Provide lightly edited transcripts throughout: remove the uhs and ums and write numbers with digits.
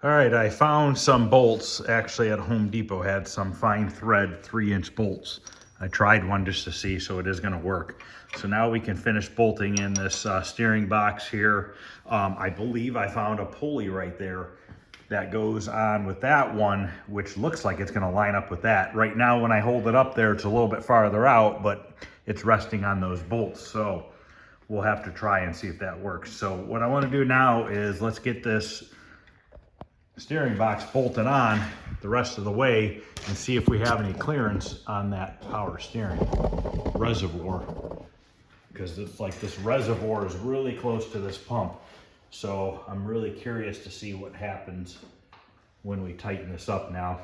All right, I found some bolts actually at Home Depot, had some fine thread 3-inch bolts. I tried one just to see, so it is gonna work. So now we can finish bolting in this steering box here. I believe I found a pulley right there that goes on with that one, which looks like it's gonna line up with that. Right now when I hold it up there, it's a little bit farther out, but it's resting on those bolts. So we'll have to try and see if that works. So what I wanna do now is let's get this steering box bolted on the rest of the way and see if we have any clearance on that power steering reservoir, because it's like this reservoir is really close to this pump. So I'm really curious to see what happens when we tighten this up now.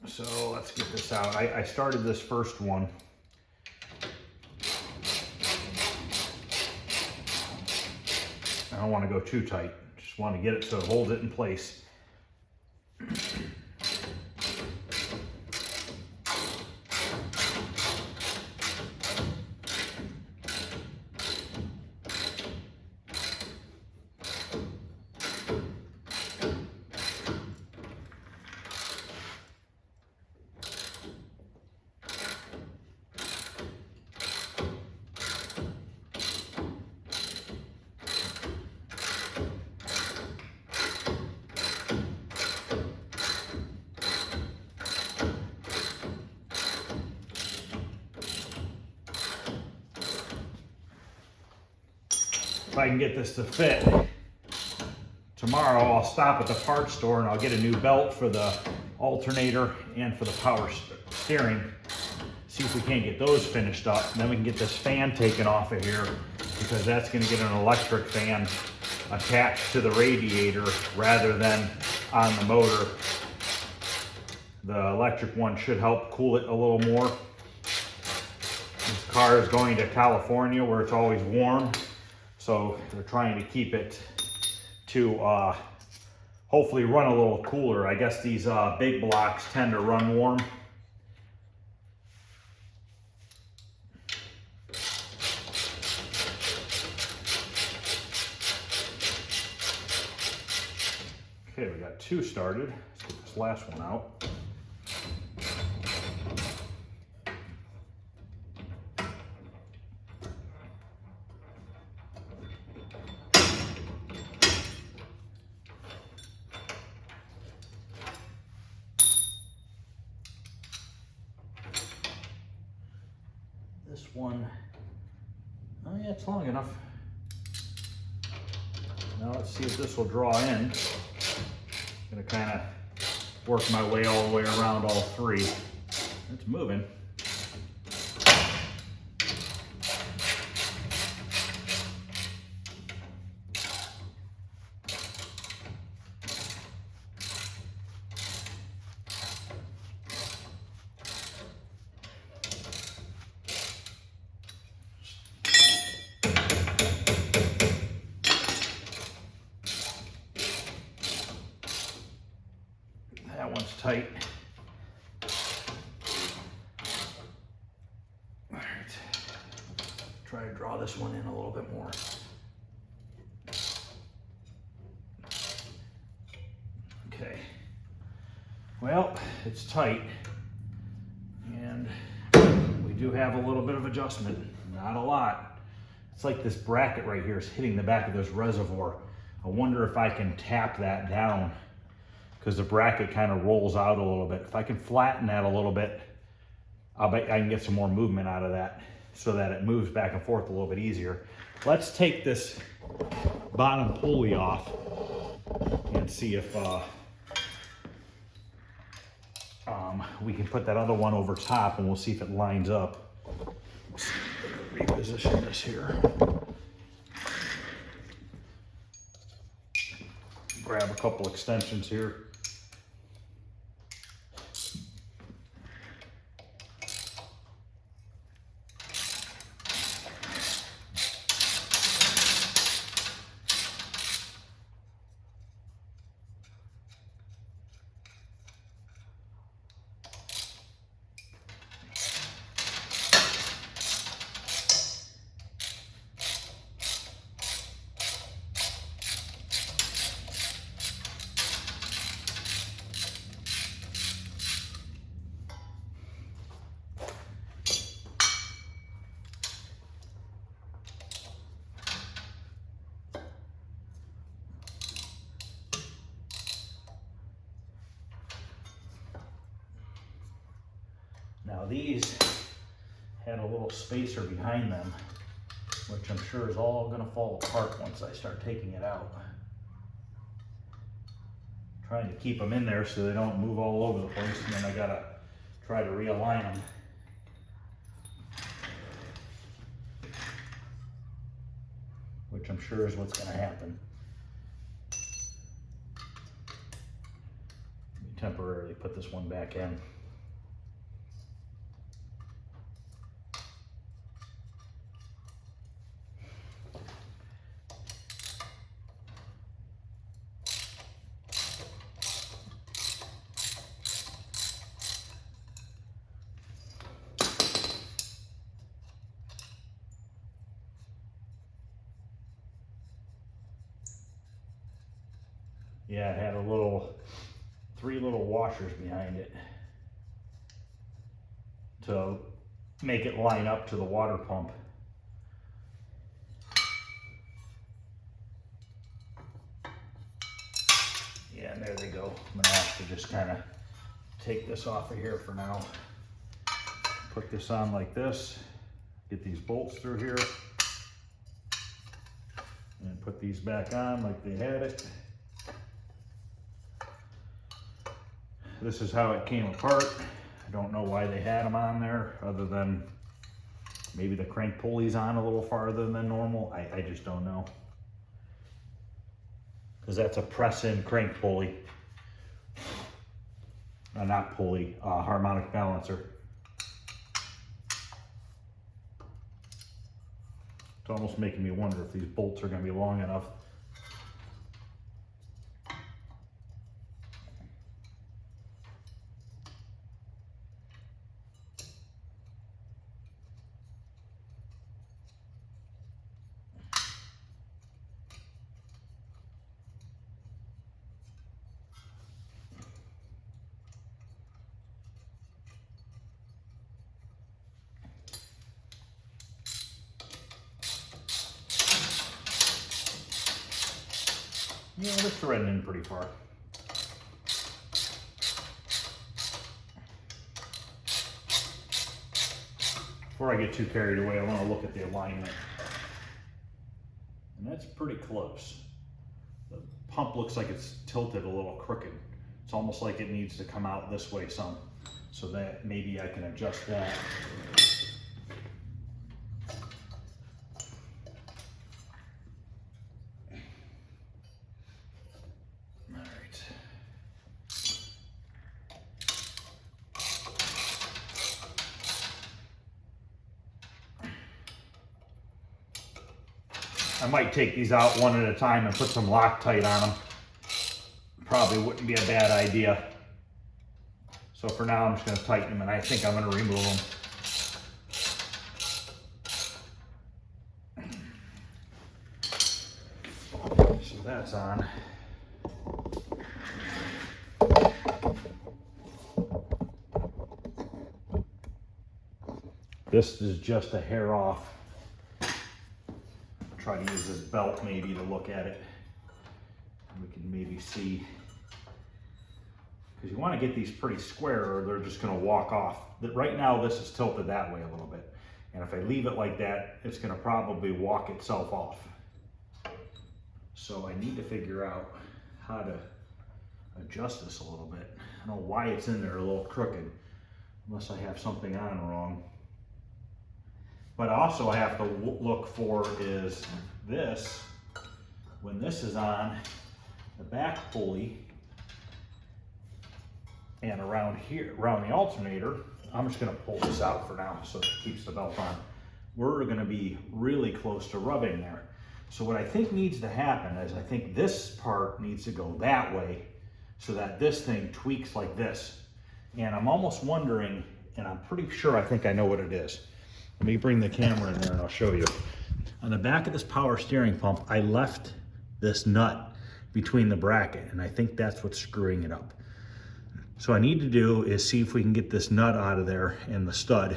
So let's get this out. I started this first one. I don't want to go too tight. Just want to get it so it holds it in place. If I can get this to fit, tomorrow I'll stop at the parts store and I'll get a new belt for the alternator and for the power steering. See if we can't get those finished up. And then we can get this fan taken off of here, because that's going to get an electric fan attached to the radiator rather than on the motor. The electric one should help cool it a little more. This car is going to California where it's always warm. So they're trying to keep it to hopefully run a little cooler. I guess these big blocks tend to run warm. Okay, we got two started. Let's get this last one out. This one, oh yeah, it's long enough. Now let's see if this will draw in. I'm gonna kind of work my way all the way around all three. It's moving. That one's tight. All right, try to draw this one in a little bit more. Okay, well, it's tight, and we do have a little bit of adjustment, not a lot. It's like this bracket right here is hitting the back of this reservoir. I wonder if I can tap that down, because the bracket kind of rolls out a little bit. If I can flatten that a little bit, I'll bet I can get some more movement out of that so that it moves back and forth a little bit easier. Let's take this bottom pulley off and see if we can put that other one over top, and we'll see if it lines up. Reposition this here. Grab a couple extensions here. Now these had a little spacer behind them, which I'm sure is all gonna fall apart once I start taking it out. Trying to keep them in there so they don't move all over the place, and then I gotta try to realign them. Which I'm sure is what's gonna happen. Let me temporarily put this one back in. Yeah, it had three little washers behind it to make it line up to the water pump. Yeah, and there they go. I'm gonna have to just kind of take this off of here for now. Put this on like this, get these bolts through here, and put these back on like they had it. This is how it came apart. I don't know why they had them on there, other than maybe the crank pulley's on a little farther than normal. I just don't know. Because that's a press-in crank pulley. Not pulley, harmonic balancer. It's almost making me wonder if these bolts are going to be long enough. Yeah, they're threading in pretty far. Before I get too carried away, I want to look at the alignment. And that's pretty close. The pump looks like it's tilted a little crooked. It's almost like it needs to come out this way some, so that maybe I can adjust that. I might take these out one at a time and put some Loctite on them. Probably wouldn't be a bad idea. So for now, I'm just going to tighten them, and I think I'm going to remove them. So that's on. This is just a hair off. Try to use this belt maybe to look at it. We can maybe see, because you want to get these pretty square or they're just going to walk off. Right now this is tilted that way a little bit, and if I leave it like that, it's going to probably walk itself off. So I need to figure out how to adjust this a little bit. I don't know why it's in there a little crooked, unless I have something on wrong. But also I have to look for is this, when this is on the back pulley and around here, around the alternator, I'm just gonna pull this out for now so it keeps the belt on. We're gonna be really close to rubbing there. So what I think needs to happen is I think this part needs to go that way so that this thing tweaks like this. And I'm almost wondering, and I'm pretty sure I think I know what it is. Let me bring the camera in there and I'll show you. On the back of this power steering pump, I left this nut between the bracket, and I think that's what's screwing it up. So what I need to do is see if we can get this nut out of there and the stud,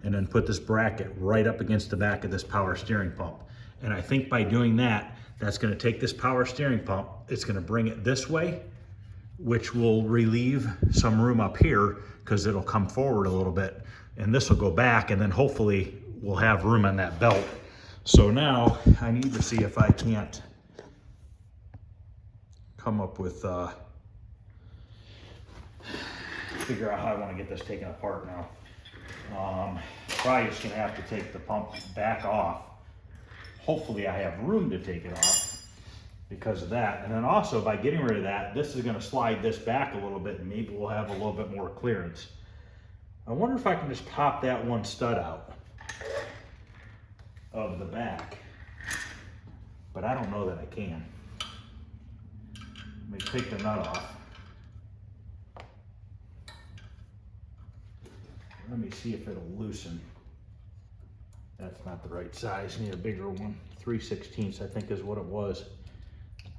and then put this bracket right up against the back of this power steering pump. And I think by doing that, that's gonna take this power steering pump, it's gonna bring it this way, which will relieve some room up here because it'll come forward a little bit. And this will go back, and then hopefully we'll have room on that belt. So now I need to see if I can't come up with, figure out how I want to get this taken apart now. Probably just gonna have to take the pump back off. Hopefully I have room to take it off because of that. And then also by getting rid of that, this is gonna slide this back a little bit, and maybe we'll have a little bit more clearance. I wonder if I can just pop that one stud out of the back, but I don't know that I can. Let me take the nut off. Let me see if it'll loosen. That's not the right size, need a bigger one. 3/16 I think is what it was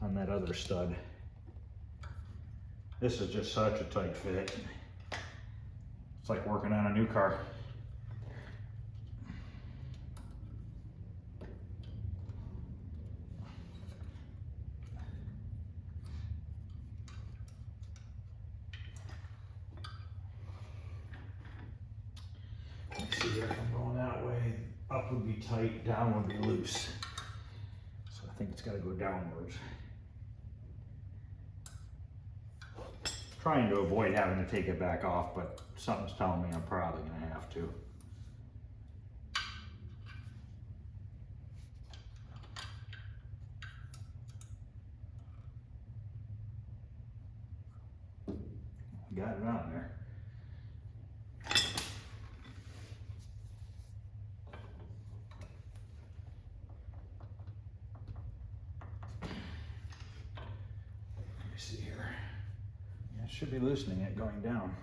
on that other stud. This is just such a tight fit. It's like working on a new car. Let's see if I'm going that way. Up would be tight, down would be loose. So I think it's got to go downwards. Trying to avoid having to take it back off, but something's telling me I'm probably going to have to. Got it on there. Let me see here. Yeah, it should be loosening it going down.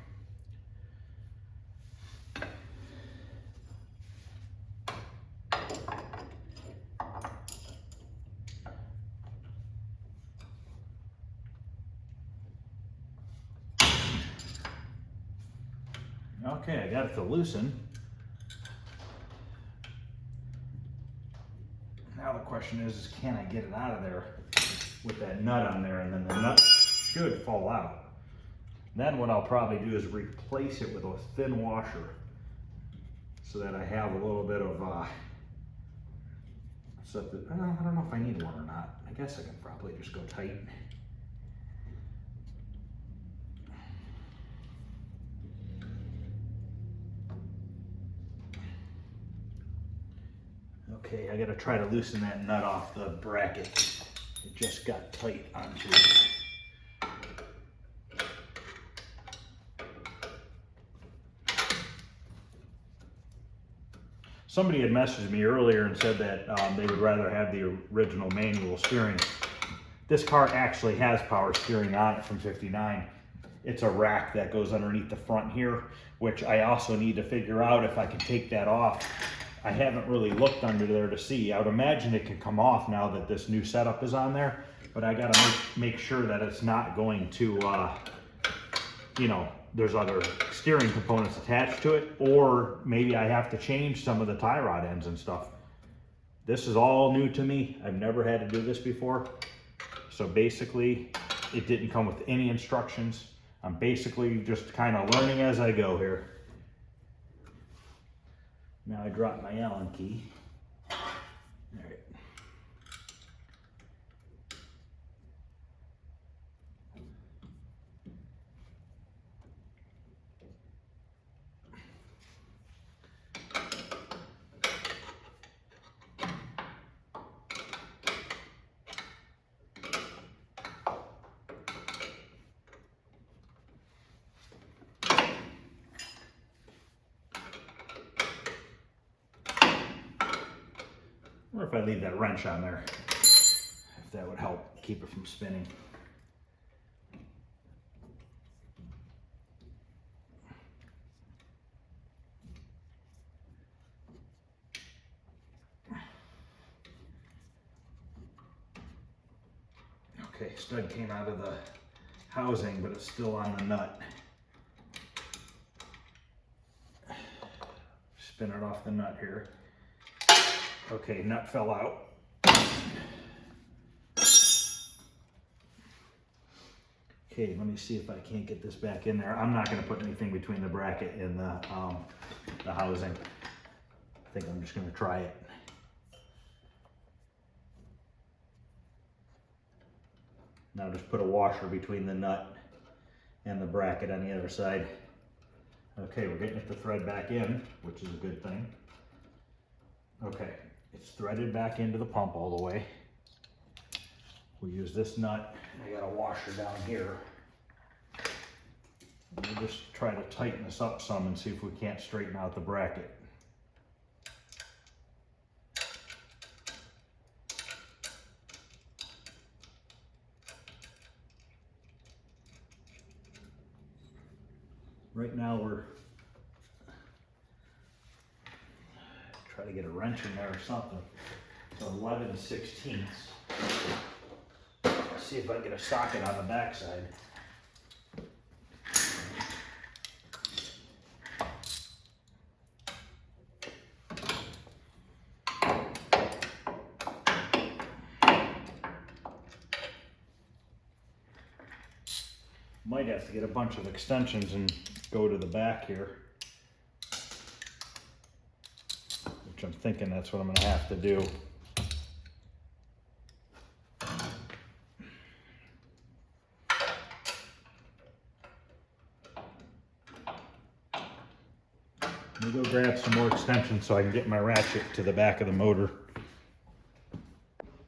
Okay, I got it to loosen. Now the question is can I get it out of there with that nut on there, and then the nut should fall out. Then what I'll probably do is replace it with a thin washer so that I have a little bit of, I don't know if I need one or not. I guess I can probably just go tight. Okay, I gotta try to loosen that nut off the bracket. It just got tight onto it. Somebody had messaged me earlier and said that they would rather have the original manual steering. This car actually has power steering on it from 59. It's a rack that goes underneath the front here, which I also need to figure out if I can take that off. I haven't really looked under there to see. I would imagine it can come off now that this new setup is on there, but I gotta make sure that it's not going to, you know, there's other steering components attached to it, or maybe I have to change some of the tie rod ends and stuff. This is all new to me. I've never had to do this before. So basically, it didn't come with any instructions. I'm basically just kind of learning as I go here. Now I dropped my Allen key. All right. I wonder if I leave that wrench on there, if that would help keep it from spinning. Okay, stud came out of the housing, but it's still on the nut. Spin it off the nut here. Okay, nut fell out. Okay, let me see if I can't get this back in there. I'm not gonna put anything between the bracket and the housing. I think I'm just gonna try it. Now just put a washer between the nut and the bracket on the other side. Okay, we're getting the thread back in, which is a good thing. Okay, it's threaded back into the pump all the way. We use this nut. I got a washer down here. We'll just try to tighten this up some and see if we can't straighten out the bracket. Right now we're try to get a wrench in there or something. So 11/16. See if I can get a socket on the backside. Might have to get a bunch of extensions and go to the back here, which I'm thinking that's what I'm going to have to do. Let me go grab some more extensions so I can get my ratchet to the back of the motor.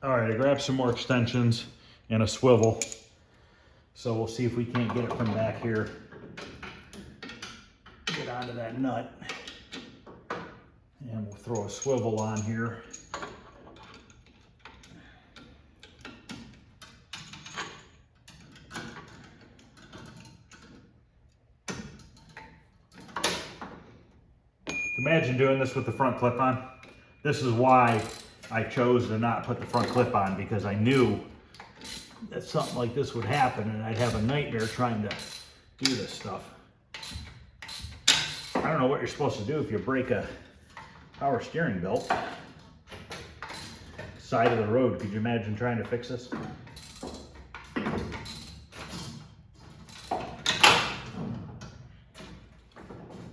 All right, I grabbed some more extensions and a swivel. So we'll see if we can't get it from back here. Get onto that nut. And we'll throw a swivel on here. Imagine doing this with the front clip on. This is why I chose to not put the front clip on, because I knew that something like this would happen and I'd have a nightmare trying to do this stuff. I don't know what you're supposed to do if you break a power steering belt. Side of the road, could you imagine trying to fix this?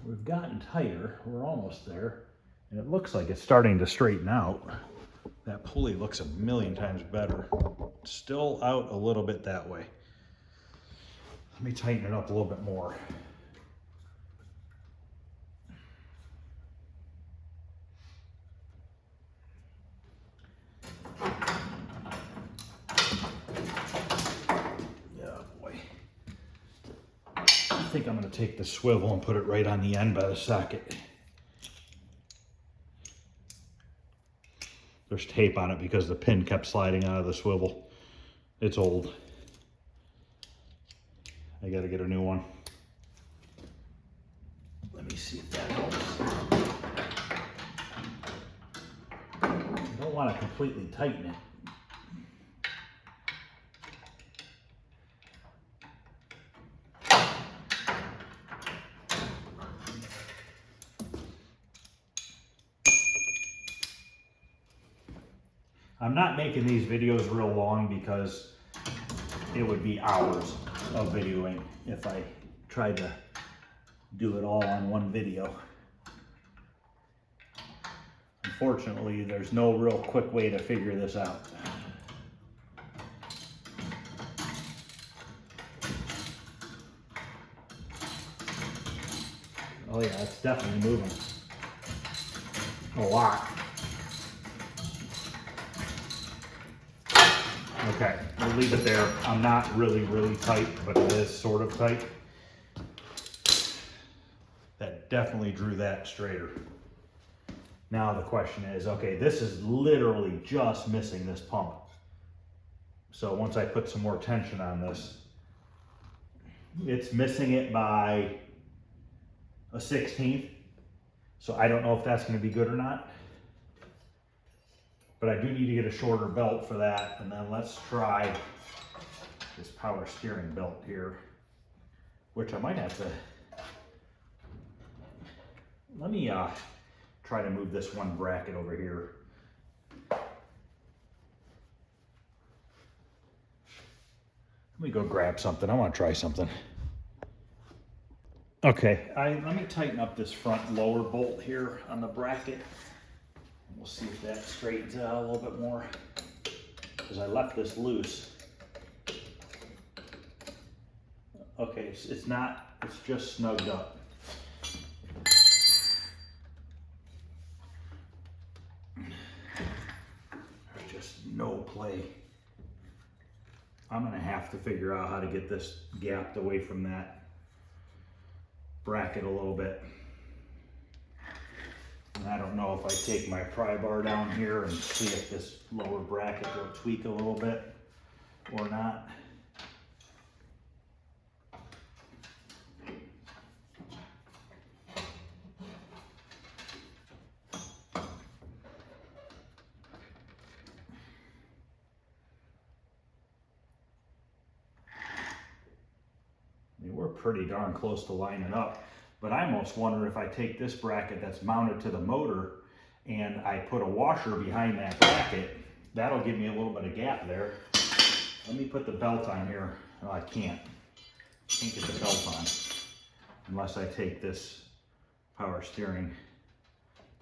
We've gotten tighter, we're almost there, and it looks like it's starting to straighten out. That pulley looks a million times better. Still out a little bit that way. Let me tighten it up a little bit more. Yeah, boy. I think I'm going to take the swivel and put it right on the end by the socket. There's tape on it because the pin kept sliding out of the swivel. It's old. I gotta get a new one. Let me see if that helps. I don't want to completely tighten it. I'm not making these videos real long because it would be hours of videoing if I tried to do it all on one video. Unfortunately, there's no real quick way to figure this out. Oh yeah, it's definitely moving a lot. Okay, we'll leave it there. I'm not really tight, but it is sort of tight. That definitely drew that straighter. Now the question is, okay, this is literally just missing this pump. So once I put some more tension on this, it's missing it by a 1/16. So I don't know if that's going to be good or not. But I do need to get a shorter belt for that. And then let's try this power steering belt here, which I might have to, let me try to move this one bracket over here. Let me go grab something. I want to try something. Okay, let me tighten up this front lower bolt here on the bracket. We'll see if that straightens out a little bit more, because I left this loose. Okay, it's not, it's just snugged up. There's just no play. I'm gonna have to figure out how to get this gapped away from that bracket a little bit. And I don't know if I take my pry bar down here and see if this lower bracket will tweak a little bit or not. I mean, we're pretty darn close to lining up, but I almost wonder if I take this bracket that's mounted to the motor and I put a washer behind that bracket, that'll give me a little bit of gap there. Let me put the belt on here. Oh, I can't get the belt on unless I take this power steering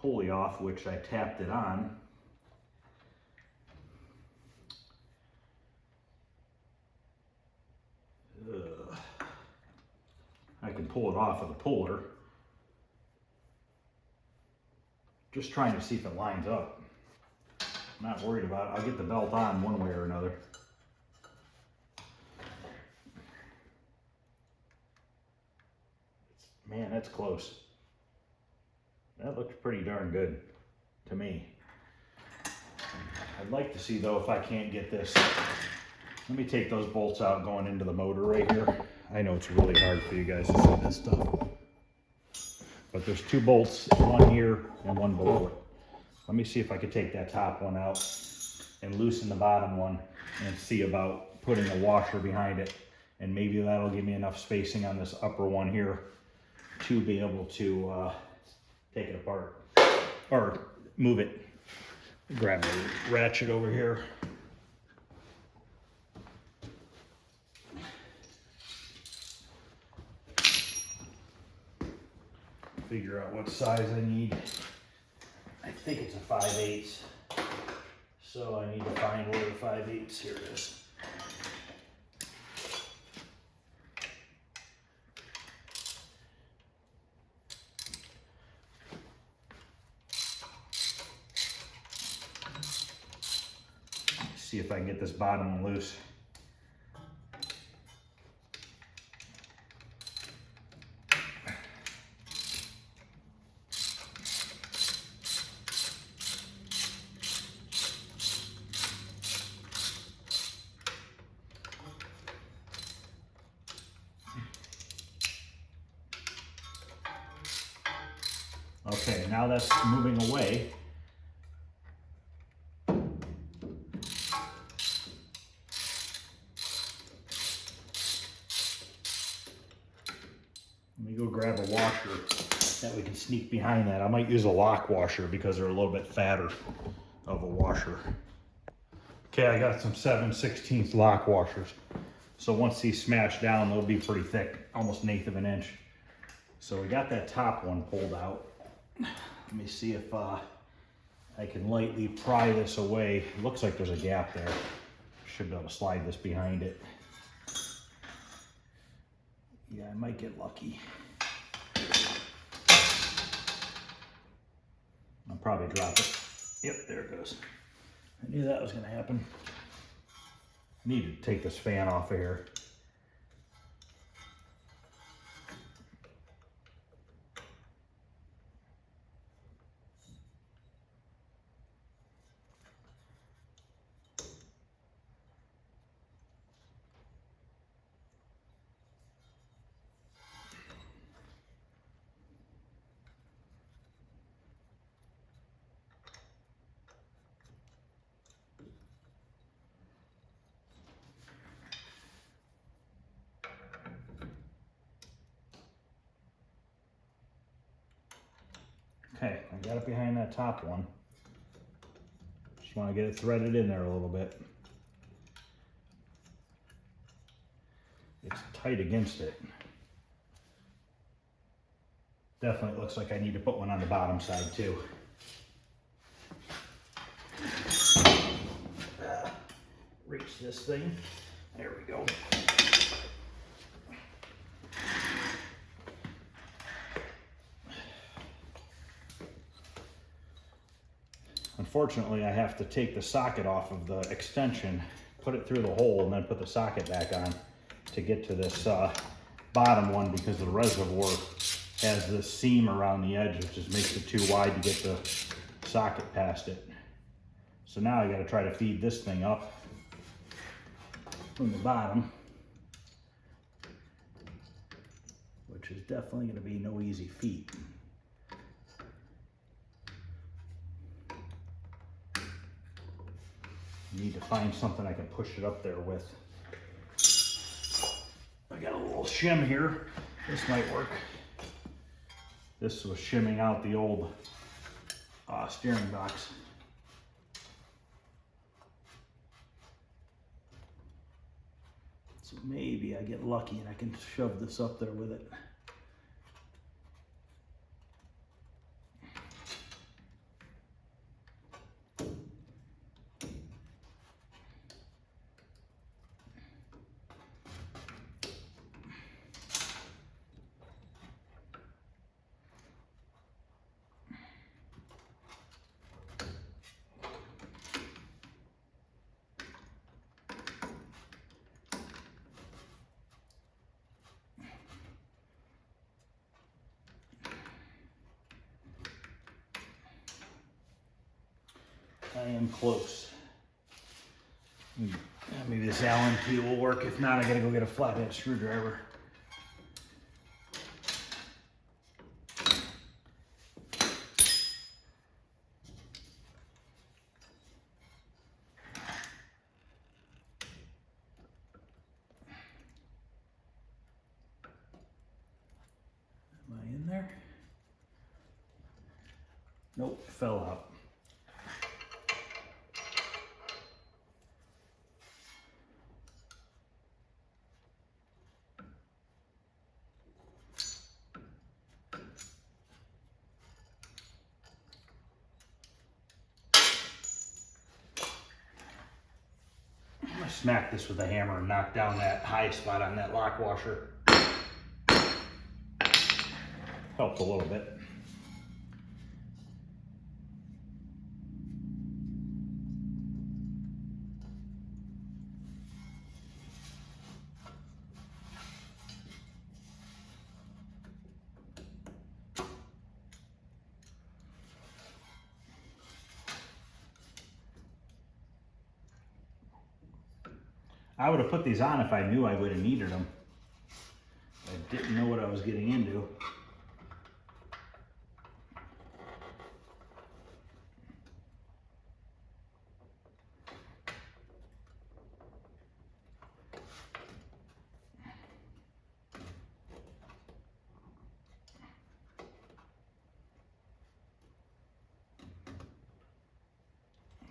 pulley off, which I tapped it on. Ugh. I can pull it off with a puller. Just trying to see if it lines up. I'm not worried about it. I'll get the belt on one way or another. Man, that's close. That looks pretty darn good to me. I'd like to see though if I can't get this. Let me take those bolts out going into the motor right here. I know it's really hard for you guys to see this stuff. But there's two bolts, one here and one below it. Let me see if I could take that top one out and loosen the bottom one and see about putting a washer behind it. And maybe that'll give me enough spacing on this upper one here to be able to take it apart or move it. Grab the ratchet over here. Figure out what size I need. I think it's a 5/8. So I need to find where the 5/8, here it is. See if I can get this bottom one loose. Okay, now that's moving away. Let me go grab a washer that we can sneak behind that. I might use a lock washer because they're a little bit fatter of a washer. Okay, I got some 7/16 lock washers. So once these smash down, they'll be pretty thick, almost 1/8 of an inch. So we got that top one pulled out. Let me see if I can lightly pry this away. It looks like there's a gap there. Should be able to slide this behind it. Yeah, I might get lucky. I'll probably drop it. Yep, there it goes. I knew that was gonna happen. I need to take this fan off of here. Okay, I got it behind that top one. Just want to get it threaded in there a little bit. It's tight against it. Definitely looks like I need to put one on the bottom side too. Reach this thing. There we go. Unfortunately, I have to take the socket off of the extension, put it through the hole, and then put the socket back on to get to this bottom one, because the reservoir has this seam around the edge, which just makes it too wide to get the socket past it. So now I got to try to feed this thing up from the bottom, which is definitely going to be no easy feat. Need to find something I can push it up there with. I got a little shim here. This might work. This was shimming out the old steering box. So maybe I get lucky and I can shove this up there with it. I am close. Maybe this Allen key will work. If not, I gotta go get a flathead screwdriver. Am I in there? Nope, fell out. Smack this with a hammer and knock down that high spot on that lock washer. Helped a little bit. I would have put these on if I knew I would have needed them. I didn't know what I was getting into.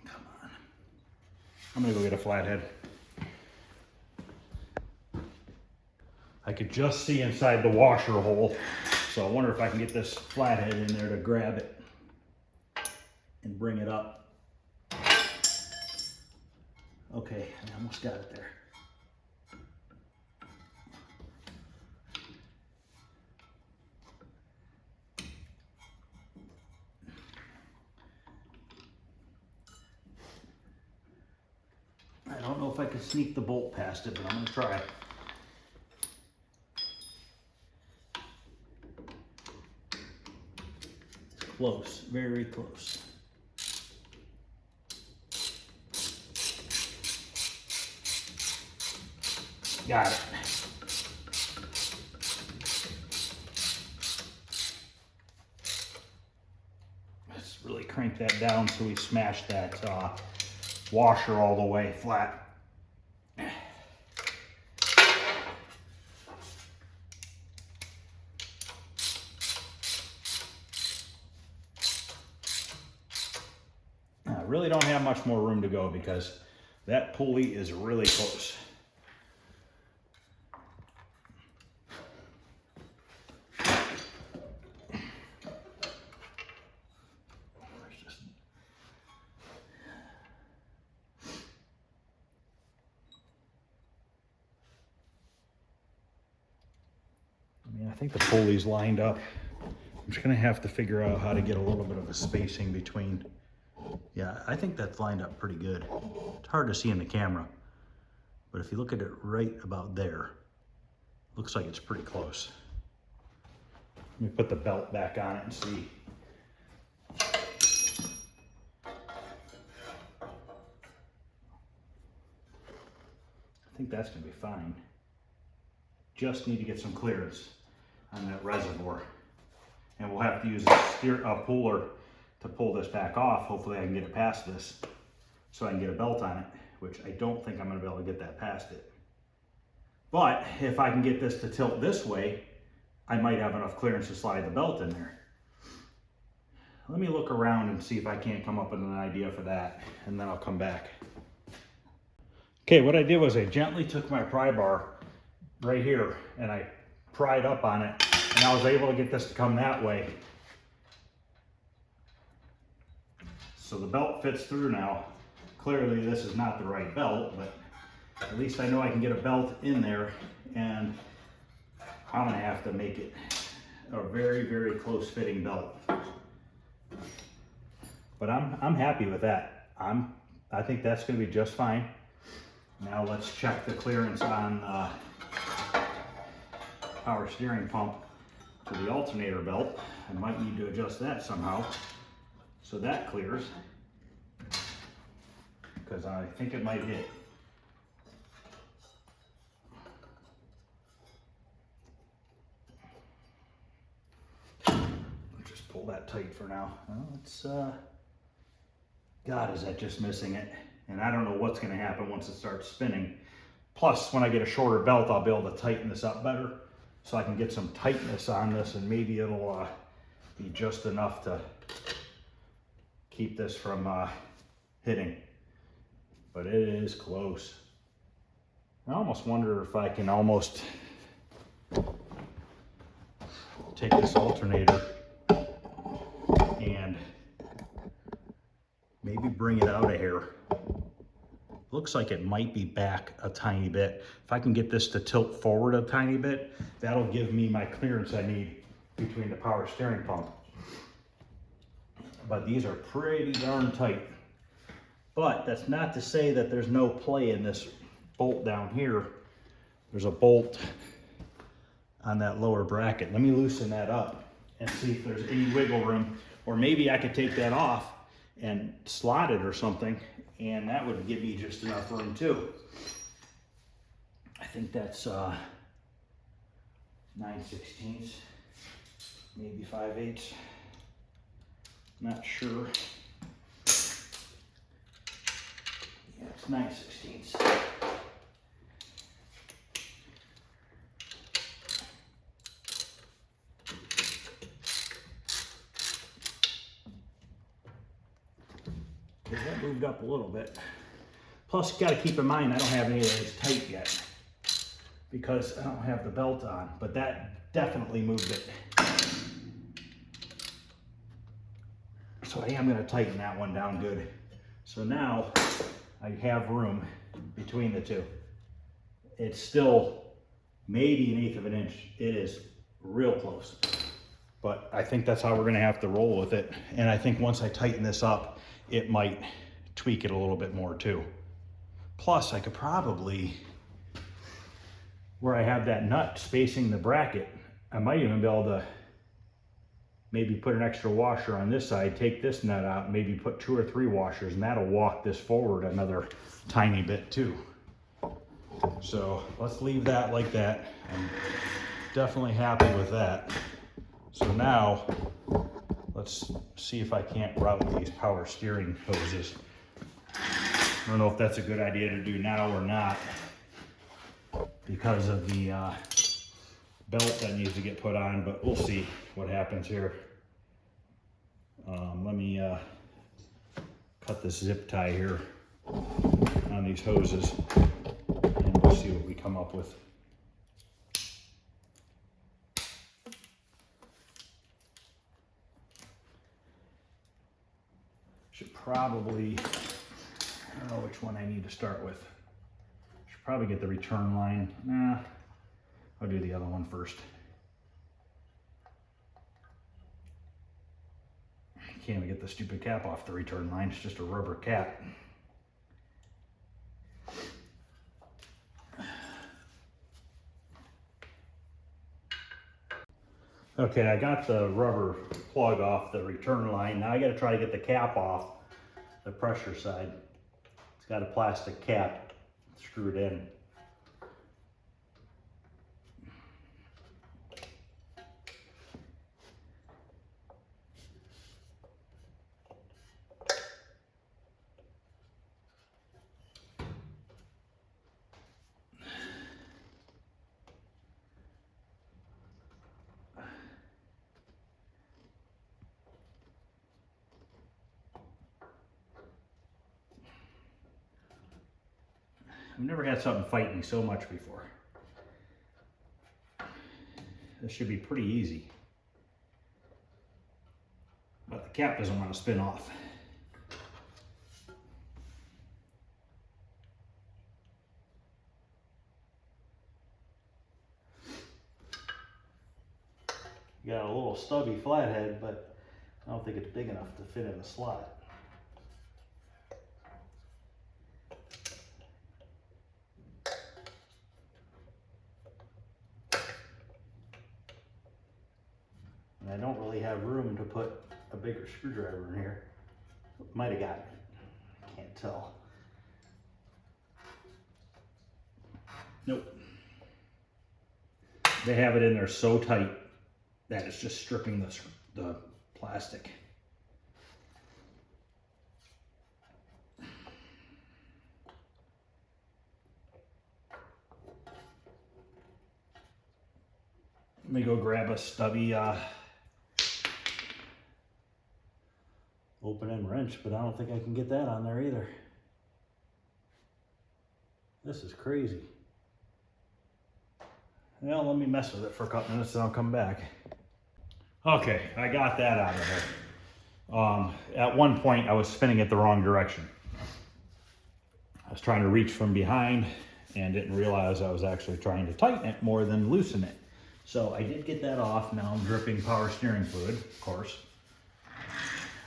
Come on. I'm gonna go get a flathead. I could just see inside the washer hole, so I wonder if I can get this flathead in there to grab it and bring it up. Okay, I almost got it there. I don't know if I can sneak the bolt past it, but I'm gonna try it. Close, very close. Got it. Let's really crank that down so we smash that washer all the way flat. I really don't have much more room to go because that pulley is really close. I think the pulley's lined up. I'm just gonna have to figure out how to get a little bit of a spacing between. Yeah, I think that's lined up pretty good. It's hard to see in the camera, but if you look at it right about there, looks like it's pretty close. Let me put the belt back on it and see. I think that's gonna be fine. Just need to get some clearance on that reservoir. And we'll have to use a puller to pull this back off. Hopefully I can get it past this so I can get a belt on it, which I don't think I'm gonna be able to get that past it. But if I can get this to tilt this way, I might have enough clearance to slide the belt in there. Let me look around and see if I can't come up with an idea for that, and then I'll come back. Okay, what I did was I gently took my pry bar right here and I pried up on it, and I was able to get this to come that way. So the belt fits through now. Clearly this is not the right belt, but at least I know I can get a belt in there, and I'm gonna have to make it a very, very close fitting belt. But I'm happy with that. I think that's gonna be just fine. Now let's check the clearance on power steering pump to the alternator belt. I might need to adjust that somehow so that clears, because I think it might hit. Just pull that tight for now. Well, it's God, is that just missing it? And I don't know what's going to happen once it starts spinning. Plus, when I get a shorter belt, I'll be able to tighten this up better, so I can get some tightness on this, and maybe it'll be just enough to keep this from hitting. But it is close. I almost wonder if I can almost take this alternator and maybe bring it out a hair. Looks like it might be back a tiny bit. If I can get this to tilt forward a tiny bit, that'll give me my clearance I need between the power steering pump. But these are pretty darn tight. But that's not to say that there's no play in this bolt down here. There's a bolt on that lower bracket. Let me loosen that up and see if there's any wiggle room, or maybe I could take that off and slot it or something, and that would give me just enough room too. I think that's 9/16, maybe 5/8. Not sure. Yeah, it's 9/16. That moved up a little bit. Plus, you got to keep in mind, I don't have any of those tight yet because I don't have the belt on, but that definitely moved it. So I am going to tighten that one down good. So now I have room between the two. It's still maybe 1/8 of an inch. It is real close, but I think that's how we're going to have to roll with it. And I think once I tighten this up, it might tweak it a little bit more too. Plus, I could probably, where I have that nut spacing the bracket, I might even be able to maybe put an extra washer on this side, take this nut out, maybe put 2 or 3 washers, and that'll walk this forward another tiny bit too. So let's leave that like that. I'm definitely happy with that. So now, let's see if I can't route these power steering hoses. I don't know if that's a good idea to do now or not because of the belt that needs to get put on, but we'll see what happens here. Let me cut this zip tie here on these hoses, and we'll see what we come up with. Should probably, I don't know which one I need to start with. Should probably get the return line. Nah, I'll do the other one first. can't even get the stupid cap off the return line. It's just a rubber cap. Okay, I got the rubber plug off the return line. Now I got to try to get the cap off the pressure side. It's got a plastic cap screwed in. I've never had something fight me so much before. This should be pretty easy. But the cap doesn't want to spin off. You got a little stubby flathead, but I don't think it's big enough to fit in the slot. And I don't really have room to put a bigger screwdriver in here. Might have gotten it. Can't tell. Nope. They have it in there so tight that it's just stripping the plastic. Let me go grab a stubby open end wrench, but I don't think I can get that on there either. This is crazy. Well, let me mess with it for a couple minutes and I'll come back. Okay, I got that out of there. At one point I was spinning it the wrong direction. I was trying to reach from behind and didn't realize I was actually trying to tighten it more than loosen it. So I did get that off. Now I'm dripping power steering fluid, of course.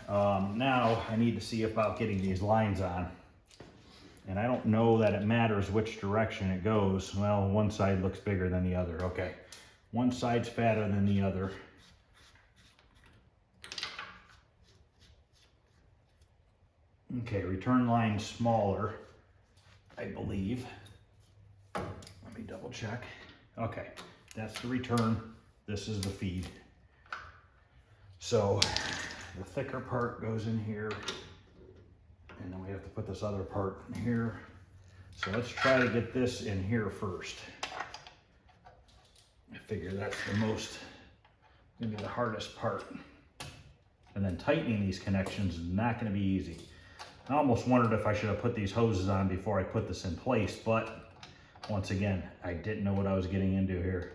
Now I need to see about getting these lines on. And I don't know that it matters which direction it goes. Well, one side looks bigger than the other. Okay, one side's fatter than the other. Okay, return line smaller, I believe. Let me double check. Okay, that's the return. This is the feed. So the thicker part goes in here, and then we have to put this other part in here. So let's try to get this in here first. I figure that's the most, gonna be the hardest part. And then tightening these connections is not gonna be easy. I almost wondered if I should have put these hoses on before I put this in place, but once again, I didn't know what I was getting into here.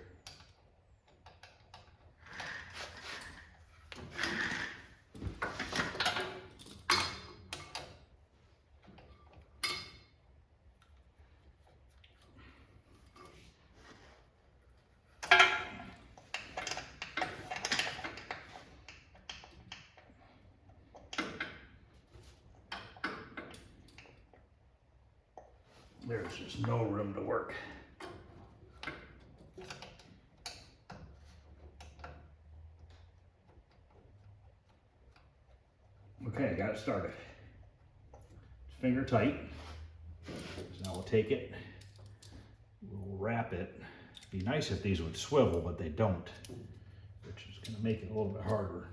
There's just no room to work. Okay, I got it started. It's finger tight. So now we'll take it, we'll wrap it. It'd be nice if these would swivel, but they don't, which is gonna make it a little bit harder.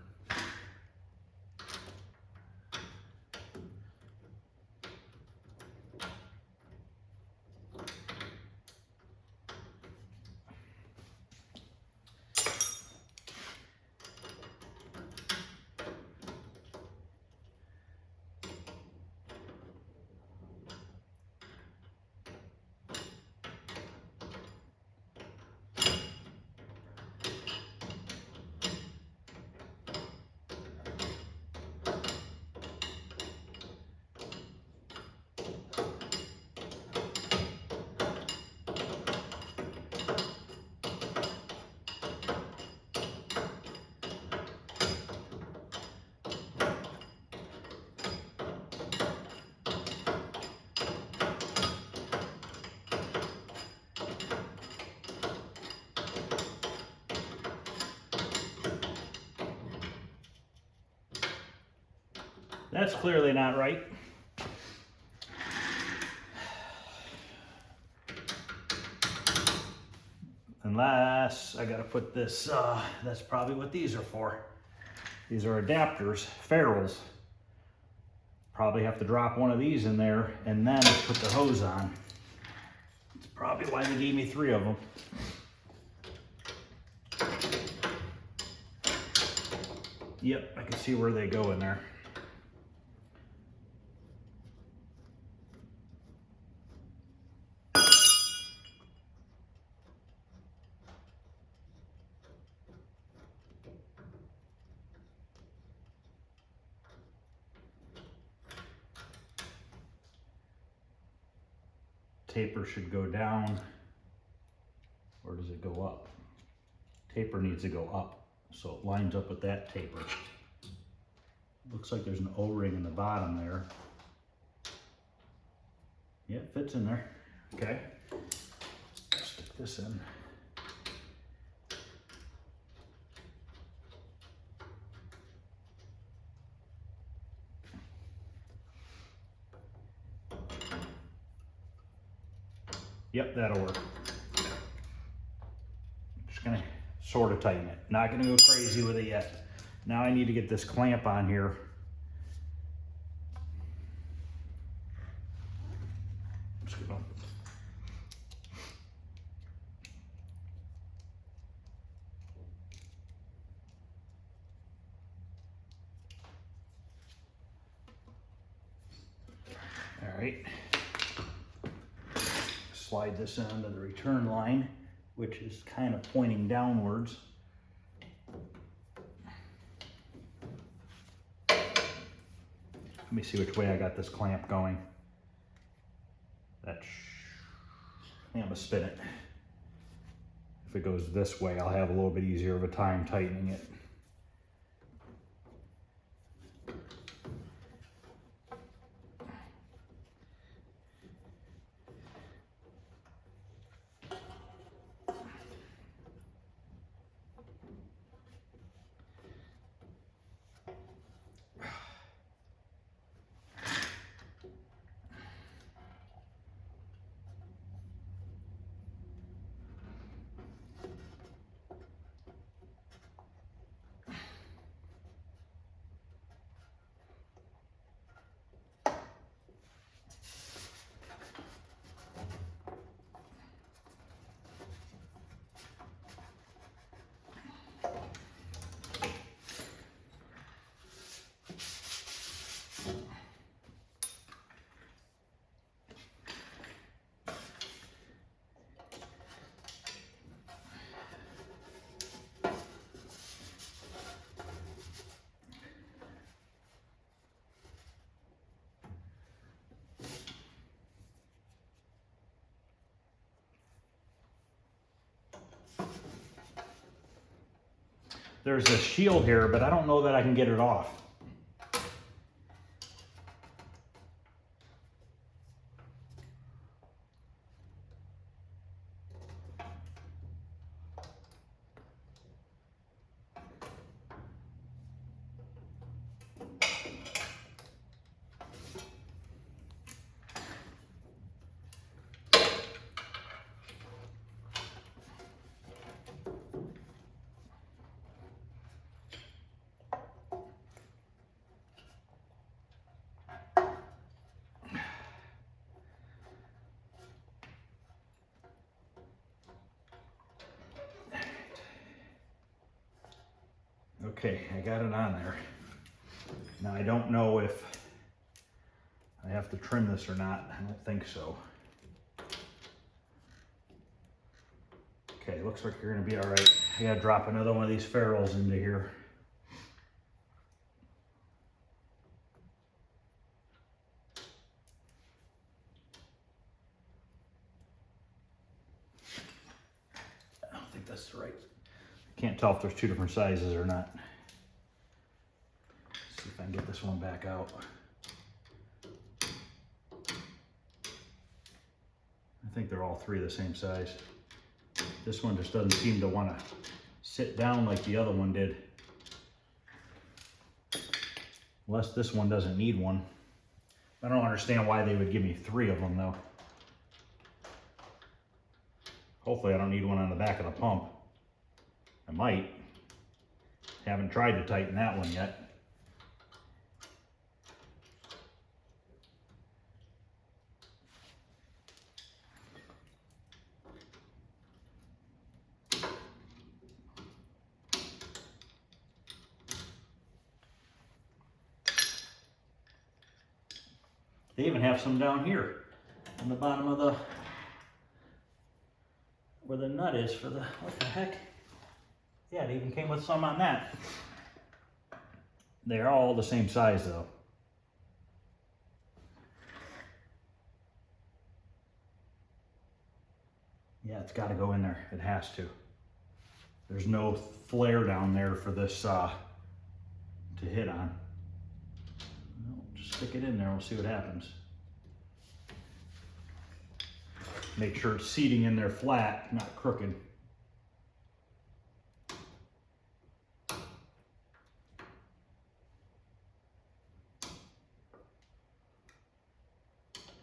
That's clearly not right. Unless I gotta put this, that's probably what these are for. These are adapters, ferrules. Probably have to drop one of these in there and then put the hose on. It's probably why they gave me 3 of them. Yep, I can see where they go in there. Taper should go down, or does it go up? Taper needs to go up, so it lines up with that taper. Looks like there's an O-ring in the bottom there. Yeah, it fits in there. Okay, stick this in. Yep, that'll work. Just gonna sort of tighten it. Not gonna go crazy with it yet. Now I need to get this clamp on here. Just gonna... All right. Slide this onto the return line, which is kind of pointing downwards. Let me see which way I got this clamp going. I'm gonna spin it. If it goes this way, I'll have a little bit easier of a time tightening it. There's a shield here, but I don't know that I can get it off. Okay, I got it on there. Now I don't know if I have to trim this or not. I don't think so. Okay, looks like you're gonna be all right. I gotta drop another one of these ferrules into here. I don't think that's the right. Can't tell if there's 2 different sizes or not. Let's see if I can get this one back out. I think they're all 3 the same size. This one just doesn't seem to want to sit down like the other one did. Unless this one doesn't need one. I don't understand why they would give me 3 of them though. Hopefully I don't need one on the back of the pump. I might. Haven't tried to tighten that one yet. They even have some down here on the bottom of the, where the nut is for the, what the heck? Yeah, it even came with some on that. They're all the same size though. Yeah, it's got to go in there. It has to. There's no flare down there for this to hit on. Just stick it in there, we'll see what happens. Make sure it's seating in there flat, not crooked.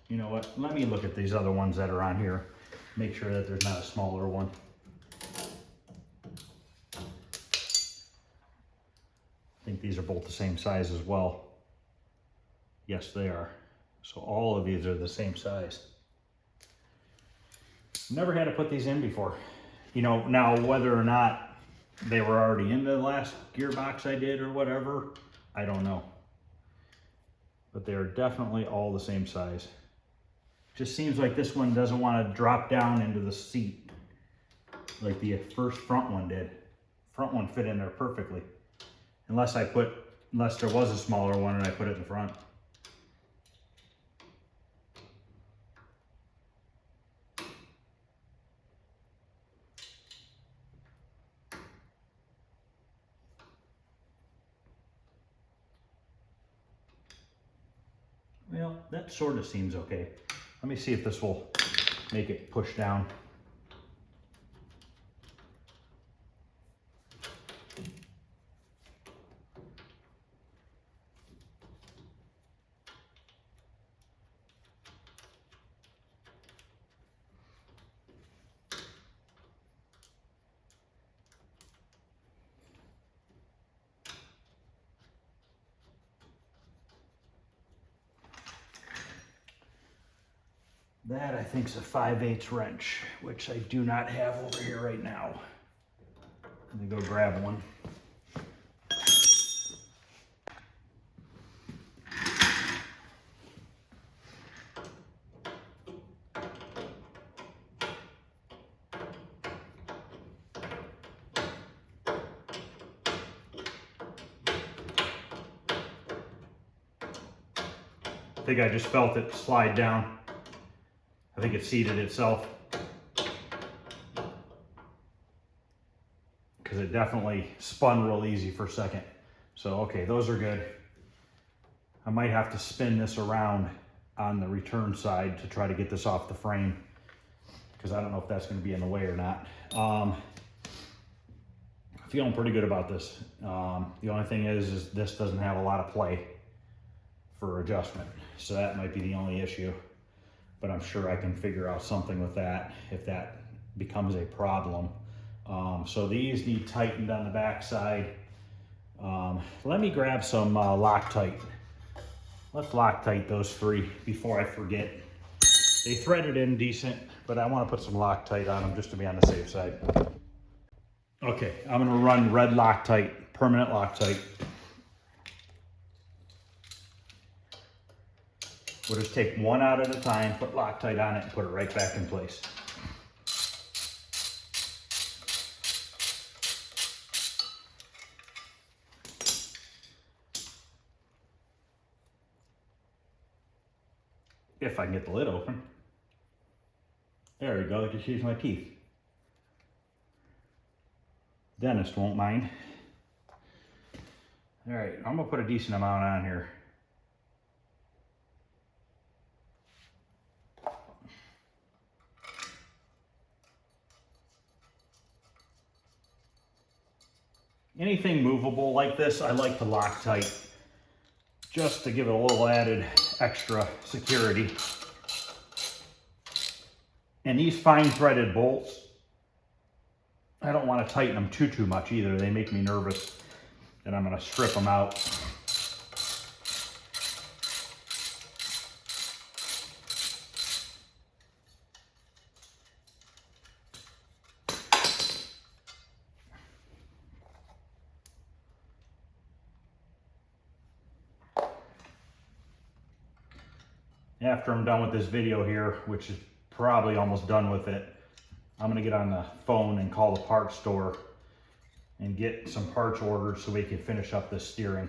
You know what, let me look at these other ones that are on here. Make sure that there's not a smaller one. I think these are both the same size as well. Yes, they are. So all of these are the same size. Never had to put these in before. You know, now whether or not they were already in the last gearbox I did or whatever, I don't know. But they're definitely all the same size. Just seems like this one doesn't want to drop down into the seat like the first front one did. Front one fit in there perfectly. Unless there was a smaller one and I put it in front. Well, that sort of seems okay. Let me see if this will make it push down. That I think is a 5/8 wrench, which I do not have over here right now. Let me go grab one. I think I just felt it slide down. I think it seated itself. Because it definitely spun real easy for a second. So, okay, those are good. I might have to spin this around on the return side to try to get this off the frame. Because I don't know if that's going to be in the way or not. Feeling pretty good about this. The only thing is this doesn't have a lot of play for adjustment. So that might be the only issue. But I'm sure I can figure out something with that if that becomes a problem. So these need tightened on the back side. Let me grab some Loctite. Let's Loctite those 3 before I forget. They threaded in decent, but I want to put some Loctite on them just to be on the safe side. Okay, I'm going to run red Loctite, permanent Loctite. We'll just take one out at a time, put Loctite on it, and put it right back in place. If I can get the lid open. There we go, just use my teeth. Dentist won't mind. All right, I'm gonna put a decent amount on here. Anything movable like this, I like to Loctite. just to give it a little added extra security. And these fine threaded bolts, I don't want to tighten them too much either. They make me nervous, and I'm going to strip them out. After I'm done with this video here, which is probably almost done with it, I'm gonna get on the phone and call the parts store and get some parts ordered so we can finish up this steering.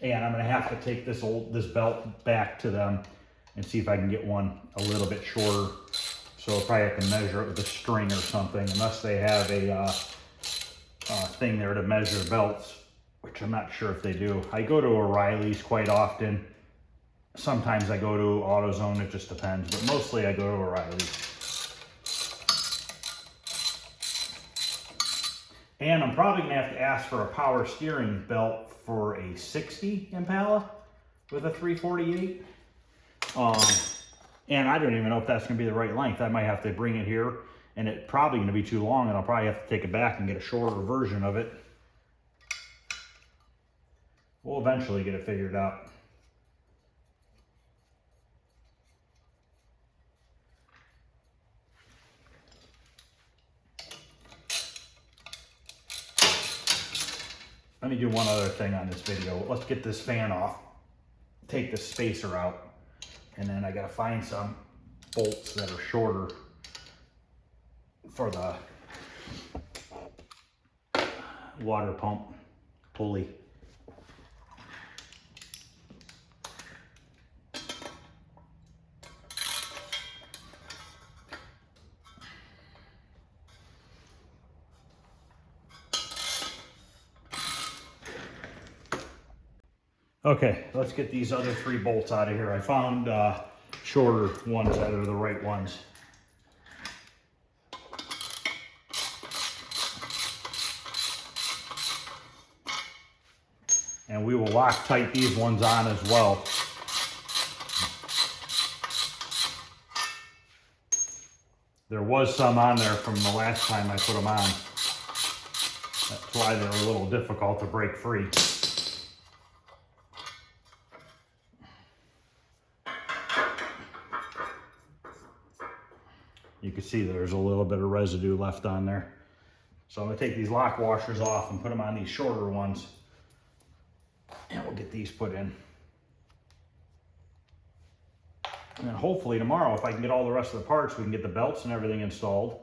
And I'm gonna have to take this belt back to them and see if I can get one a little bit shorter. So I'll probably have to measure it with a string or something, unless they have a thing there to measure belts, which I'm not sure if they do. I go to O'Reilly's quite often. Sometimes I go to AutoZone, it just depends, but mostly I go to O'Reilly's. And I'm probably gonna have to ask for a power steering belt for a 60 Impala with a 348. And I don't even know if that's gonna be the right length. I might have to bring it here, and it's probably gonna be too long, and I'll probably have to take it back and get a shorter version of it. We'll eventually get it figured out. Let me do one other thing on this video. Let's get this fan off, take the spacer out, and then I gotta find some bolts that are shorter for the water pump pulley. Okay, let's get these other 3 bolts out of here. I found shorter ones that are the right ones. And we will Loctite these ones on as well. There was some on there from the last time I put them on. That's why they're a little difficult to break free. You can see there's a little bit of residue left on there. So I'm gonna take these lock washers off and put them on these shorter ones. And we'll get these put in. And then hopefully tomorrow, if I can get all the rest of the parts, we can get the belts and everything installed.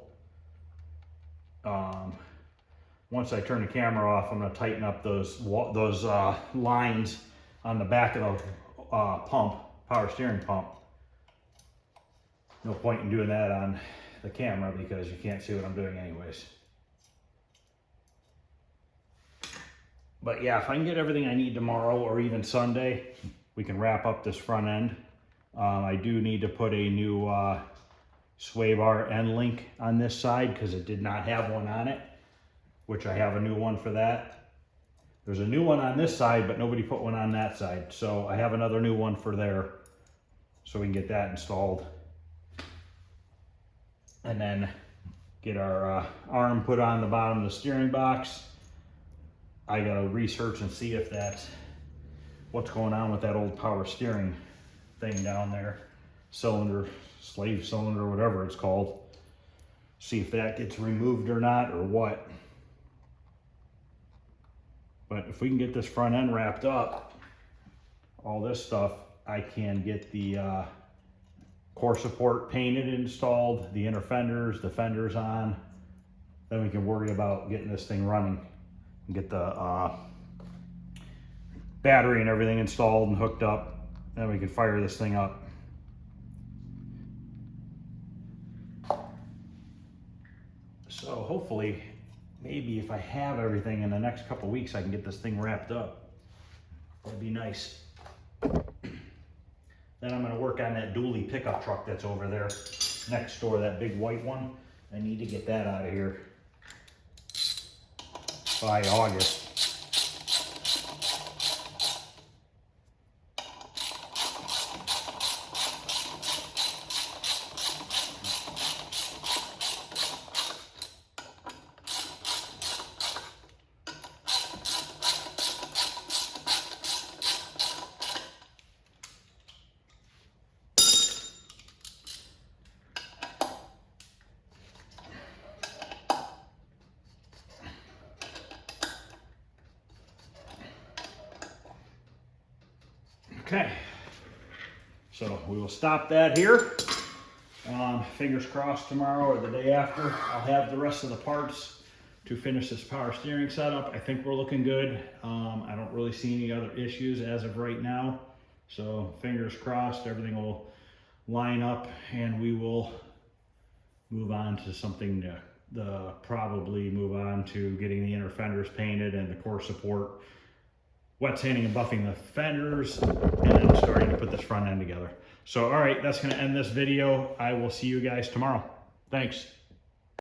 Once I turn the camera off, I'm gonna tighten up those lines on the back of the power steering pump. No point in doing that on the camera because you can't see what I'm doing anyways. But yeah, if I can get everything I need tomorrow or even Sunday, we can wrap up this front end. I do need to put a new sway bar end link on this side because it did not have one on it, which I have a new one for that. There's a new one on this side, but nobody put one on that side. So I have another new one for there so we can get that installed. And then get our arm put on the bottom of the steering box. I gotta research and see if that's what's going on with that old power steering thing down there. Cylinder, slave cylinder, whatever it's called. See if that gets removed or not or what. But if we can get this front end wrapped up, all this stuff, I can get the core support painted, installed, the inner fenders, the fenders on. Then we can worry about getting this thing running and get the battery and everything installed and hooked up. Then we can fire this thing up. So hopefully, maybe if I have everything in the next couple weeks, I can get this thing wrapped up. That'd be nice. Then I'm gonna work on that dually pickup truck that's over there next door, that big white one. I need to get that out of here by August. Okay, so we will stop that here. Fingers crossed tomorrow or the day after, I'll have the rest of the parts to finish this power steering setup. I think we're looking good. I don't really see any other issues as of right now. So fingers crossed, everything will line up and we will move on to something new. Probably move on to getting the inner fenders painted and the core support, wet sanding and buffing the fenders, and then starting to put this front end together. So, all right, that's gonna end this video. I will see you guys tomorrow. Thanks.